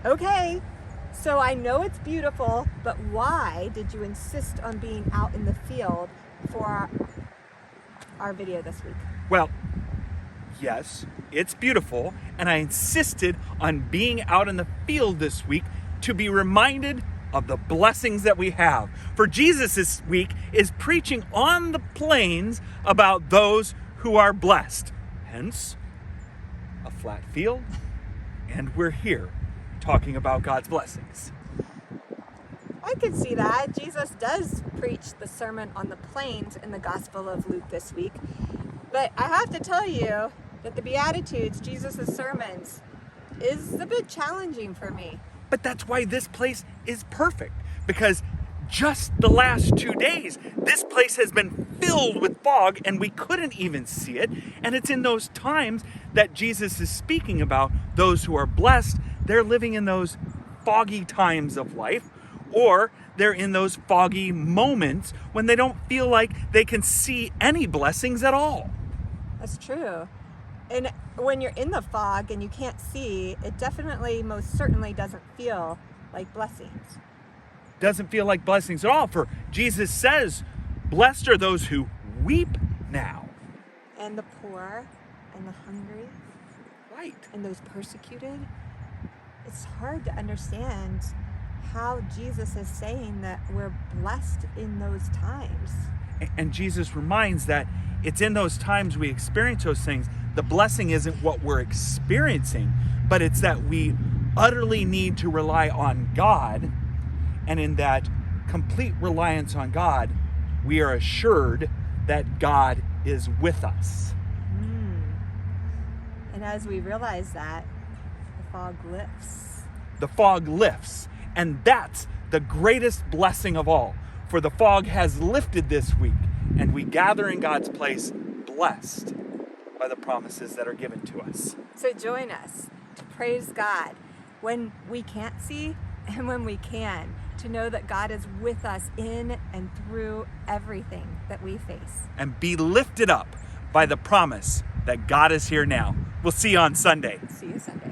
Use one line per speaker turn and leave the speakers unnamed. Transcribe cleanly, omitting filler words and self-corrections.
Okay, so I know it's beautiful, but why did you insist on being out in the field for our video this week?
Well, yes, it's beautiful, and I insisted on being out in the field this week to be reminded of the blessings that we have. For Jesus this week is preaching on the plains about those who are blessed. Hence, a flat field, and we're here talking about God's blessings.
I can see that. Jesus does preach the Sermon on the Plains in the Gospel of Luke this week. But I have to tell you that the Beatitudes, Jesus' sermons, is a bit challenging for me.
But that's why this place is perfect, because just the last 2 days, this place has been filled with fog and we couldn't even see it. And it's in those times that Jesus is speaking about those who are blessed. They're living in those foggy times of life, or they're in those foggy moments when they don't feel like they can see any blessings at all.
That's true. And when you're in the fog and you can't see, it definitely, most certainly doesn't feel like blessings.
Doesn't feel like blessings at all. For Jesus says, blessed are those who weep now.
And the poor and the hungry.
Right.
And those persecuted. It's hard to understand how Jesus is saying that we're blessed in those times.
And Jesus reminds that it's in those times we experience those things. The blessing isn't what we're experiencing, but it's that we utterly need to rely on God. And in that complete reliance on God, we are assured that God is with us.
And as we realize that, the fog lifts.
The fog lifts. And that's the greatest blessing of all. For the fog has lifted this week, and we gather in God's place blessed by the promises that are given to us.
So join us to praise God when we can't see and when we can, to know that God is with us in and through everything that we face.
And be lifted up by the promise that God is here now. We'll see you on Sunday.
See you Sunday.